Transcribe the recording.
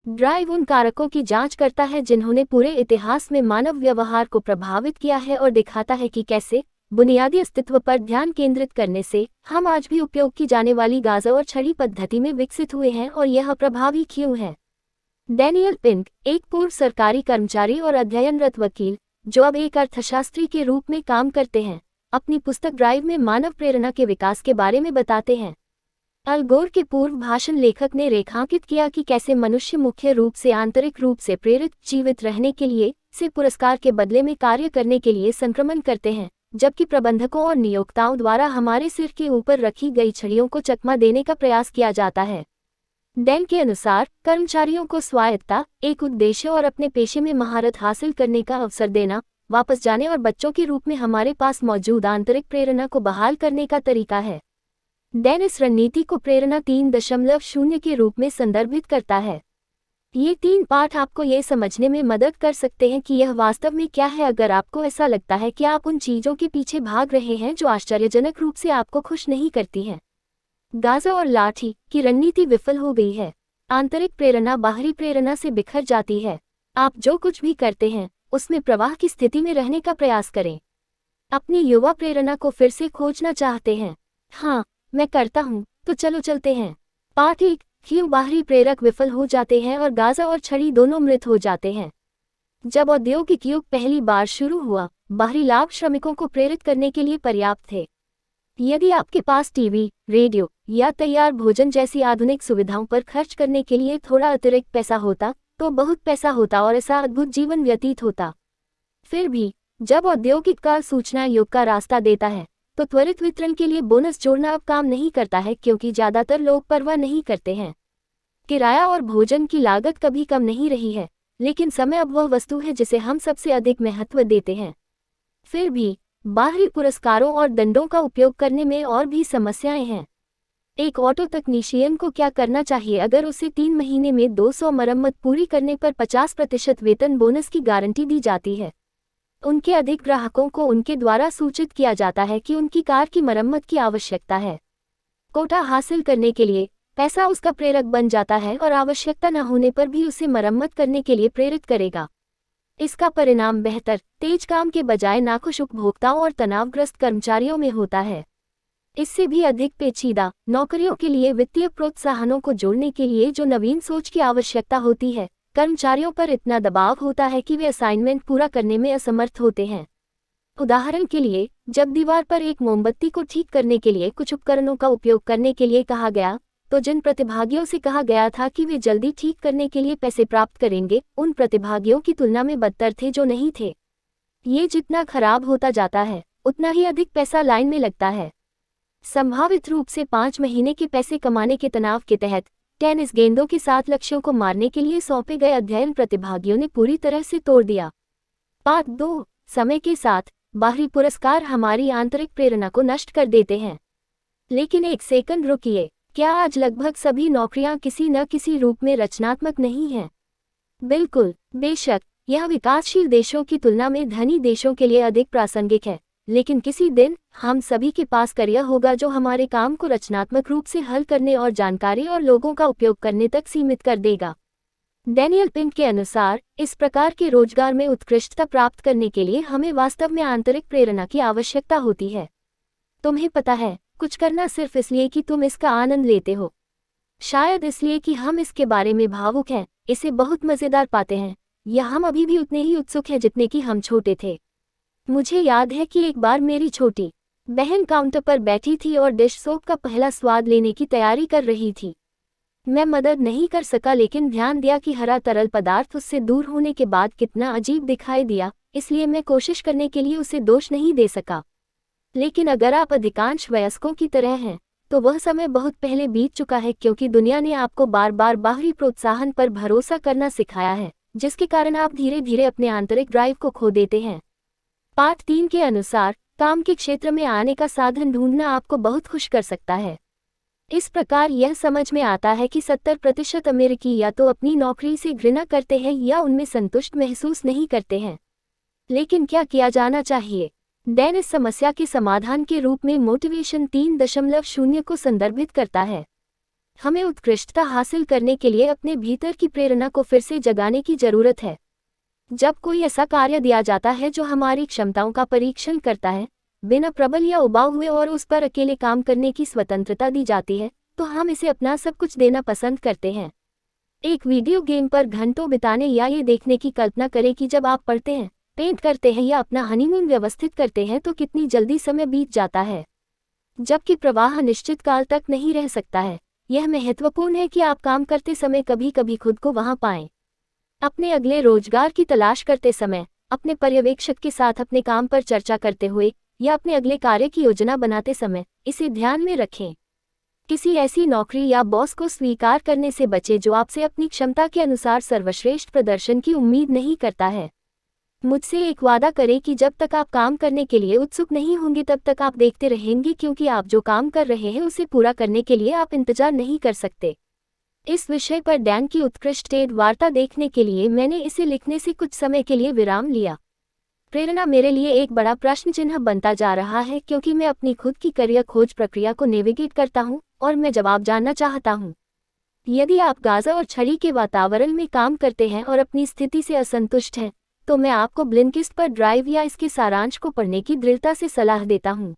Drive उन कारकों की जांच करता है जिन्होंने पूरे इतिहास में मानव व्यवहार को प्रभावित किया है और दिखाता है कि कैसे बुनियादी अस्तित्व पर ध्यान केंद्रित करने से हम आज भी उपयोग की जाने वाली गाज़ा और छड़ी पद्धति में विकसित हुए हैं और यह प्रभावी क्यों है। डैनियल पिंक, एक पूर्व सरकारी कर्मचारी और अध्ययनरत वकील जो अब एक अर्थशास्त्री के रूप में काम करते हैं, अपनी पुस्तक ड्राइव में मानव प्रेरणा के विकास के बारे में बताते हैं। अल गोर के पूर्व भाषण लेखक ने रेखांकित किया कि कैसे मनुष्य मुख्य रूप से आंतरिक रूप से प्रेरित जीवित रहने के लिए से पुरस्कार के बदले में कार्य करने के लिए संक्रमण करते हैं, जबकि प्रबंधकों और नियोक्ताओं द्वारा हमारे सिर के ऊपर रखी गई छड़ियों को चकमा देने का प्रयास किया जाता है। डैन के अनुसार कर्मचारियों को स्वायत्तता, एक उद्देश्य और अपने पेशे में महारत हासिल करने का अवसर देना, वापस जाने और बच्चों के रूप में हमारे पास मौजूद आंतरिक प्रेरणा को बहाल करने का तरीका है। डैन इस रणनीति को प्रेरणा 3.0 के रूप में संदर्भित करता है। ये 3 पाठ आपको ये समझने में मदद कर सकते हैं कि यह वास्तव में क्या है अगर आपको ऐसा लगता है कि आप उन चीज़ों के पीछे भाग रहे हैं जो आश्चर्यजनक रूप से आपको खुश नहीं करती हैं। गाज़ा और लाठी की रणनीति विफल हो गई है। आंतरिक प्रेरणा बाहरी प्रेरणा से बिखर जाती है। आप जो कुछ भी करते हैं उसमें प्रवाह की स्थिति में रहने का प्रयास करें। अपनी युवा प्रेरणा को फिर से खोजना चाहते हैं? हाँ, मैं करता हूँ, तो चलो चलते हैं। पाठ 1, क्यों बाहरी प्रेरक विफल हो जाते हैं और गाज़ा और छड़ी दोनों मृत हो जाते हैं। जब औद्योगिक युग पहली बार शुरू हुआ, बाहरी लाभ श्रमिकों को प्रेरित करने के लिए पर्याप्त थे। यदि आपके पास टीवी, रेडियो या तैयार भोजन जैसी आधुनिक सुविधाओं पर खर्च करने के लिए थोड़ा अतिरिक्त पैसा होता, तो बहुत पैसा होता और ऐसा अद्भुत जीवन व्यतीत होता। फिर भी जब औद्योगिक काल सूचना युग का रास्ता देता है, तो त्वरित वितरण के लिए बोनस जोड़ना अब काम नहीं करता है क्योंकि ज़्यादातर लोग परवाह नहीं करते हैं। किराया और भोजन की लागत कभी कम नहीं रही है, लेकिन समय अब वह वस्तु है जिसे हम सबसे अधिक महत्व देते हैं। फिर भी बाहरी पुरस्कारों और दंडों का उपयोग करने में और भी समस्याएं हैं। एक ऑटो तकनीशियन को क्या करना चाहिए अगर उसे 3 महीने में 200 मरम्मत पूरी करने पर 50% वेतन बोनस की गारंटी दी जाती है? उनके अधिक ग्राहकों को उनके द्वारा सूचित किया जाता है कि उनकी कार की मरम्मत की आवश्यकता है। कोटा हासिल करने के लिए पैसा उसका प्रेरक बन जाता है और आवश्यकता न होने पर भी उसे मरम्मत करने के लिए प्रेरित करेगा। इसका परिणाम बेहतर, तेज काम के बजाय नाखुश उपभोक्ताओं और तनावग्रस्त कर्मचारियों में होता है। इससे भी अधिक पेचीदा नौकरियों के लिए वित्तीय प्रोत्साहनों को जोड़ने के लिए जो नवीन सोच की आवश्यकता होती है, कर्मचारियों पर इतना दबाव होता है कि वे असाइनमेंट पूरा करने में असमर्थ होते हैं। उदाहरण के लिए, जब दीवार पर एक मोमबत्ती को ठीक करने के लिए कुछ उपकरणों का उपयोग करने के लिए कहा गया, तो जिन प्रतिभागियों से कहा गया था कि वे जल्दी ठीक करने के लिए पैसे प्राप्त करेंगे, उन प्रतिभागियों की तुलना में बदतर थे जो नहीं थे। ये जितना खराब होता जाता है, उतना ही अधिक पैसा लाइन में लगता है। संभावित रूप से 5 महीने के पैसे कमाने के तनाव के तहत टेनिस गेंदों के साथ लक्ष्यों को मारने के लिए सौंपे गए अध्ययन प्रतिभागियों ने पूरी तरह से तोड़ दिया। पाठ 2, समय के साथ बाहरी पुरस्कार हमारी आंतरिक प्रेरणा को नष्ट कर देते हैं। लेकिन एक सेकंड रुकिए, क्या आज लगभग सभी नौकरियां किसी न किसी रूप में रचनात्मक नहीं हैं? बिल्कुल, बेशक यह विकासशील देशों की तुलना में धनी देशों के लिए अधिक प्रासंगिक है, लेकिन किसी दिन हम सभी के पास करियर होगा जो हमारे काम को रचनात्मक रूप से हल करने और जानकारी और लोगों का उपयोग करने तक सीमित कर देगा। डैनियल पिंक के अनुसार, इस प्रकार के रोजगार में उत्कृष्टता प्राप्त करने के लिए हमें वास्तव में आंतरिक प्रेरणा की आवश्यकता होती है। तुम्हें पता है, कुछ करना सिर्फ इसलिए कि तुम इसका आनंद लेते हो, शायद इसलिए कि हम इसके बारे में भावुक हैं, इसे बहुत मज़ेदार पाते हैं, या हम अभी भी उतने ही उत्सुक हैं जितने कि हम छोटे थे। मुझे याद है कि एक बार मेरी छोटी बहन काउंटर पर बैठी थी और डिश सोप का पहला स्वाद लेने की तैयारी कर रही थी। मैं मदद नहीं कर सका, लेकिन ध्यान दिया कि हरा तरल पदार्थ उससे दूर होने के बाद कितना अजीब दिखाई दिया, इसलिए मैं कोशिश करने के लिए उसे दोष नहीं दे सका। लेकिन अगर आप अधिकांश वयस्कों की तरह हैं, तो वह समय बहुत पहले बीत चुका है क्योंकि दुनिया ने आपको बार बार बाहरी प्रोत्साहन पर भरोसा करना सिखाया है, जिसके कारण आप धीरे धीरे अपने आंतरिक ड्राइव को खो देते हैं। पाठ 3 के अनुसार, काम के क्षेत्र में आने का साधन ढूंढना आपको बहुत खुश कर सकता है। इस प्रकार यह समझ में आता है कि 70% अमेरिकी या तो अपनी नौकरी से घृणा करते हैं या उनमें संतुष्ट महसूस नहीं करते हैं। लेकिन क्या किया जाना चाहिए? डैन इस समस्या के समाधान के रूप में मोटिवेशन 3.0 को संदर्भित करता है। हमें उत्कृष्टता हासिल करने के लिए अपने भीतर की प्रेरणा को फिर से जगाने की जरूरत है। जब कोई ऐसा कार्य दिया जाता है जो हमारी क्षमताओं का परीक्षण करता है, बिना प्रबल या उबाऊ हुए, और उस पर अकेले काम करने की स्वतंत्रता दी जाती है, तो हम इसे अपना सब कुछ देना पसंद करते हैं। एक वीडियो गेम पर घंटों बिताने या ये देखने की कल्पना करें कि जब आप पढ़ते हैं, पेंट करते हैं या अपना हनीमून व्यवस्थित करते हैं तो कितनी जल्दी समय बीत जाता है, जबकि प्रवाह निश्चित काल तक नहीं रह सकता है। यह महत्वपूर्ण है कि आप काम करते समय कभी कभी खुद को वहां पाएं। अपने अगले रोजगार की तलाश करते समय, अपने पर्यवेक्षक के साथ अपने काम पर चर्चा करते हुए, या अपने अगले कार्य की योजना बनाते समय इसे ध्यान में रखें। किसी ऐसी नौकरी या बॉस को स्वीकार करने से बचें जो आपसे अपनी क्षमता के अनुसार सर्वश्रेष्ठ प्रदर्शन की उम्मीद नहीं करता है। मुझसे एक वादा करें कि जब तक आप काम करने के लिए उत्सुक नहीं होंगे तब तक आप देखते रहेंगे, क्योंकि आप जो काम कर रहे हैं उसे पूरा करने के लिए आप इंतजार नहीं कर सकते। इस विषय पर डैन की उत्कृष्ट टेड वार्ता देखने के लिए मैंने इसे लिखने से कुछ समय के लिए विराम लिया। प्रेरणा मेरे लिए एक बड़ा प्रश्न चिन्ह बनता जा रहा है, क्योंकि मैं अपनी खुद की करियर खोज प्रक्रिया को नेविगेट करता हूं और मैं जवाब जानना चाहता हूं। यदि आप गाजा और छड़ी के वातावरण में काम करते हैं और अपनी स्थिति से असंतुष्ट हैं, तो मैं आपको ब्लिंकिस्ट पर ड्राइव या इसके सारांश को पढ़ने की दृढ़ता से सलाह देता हूं।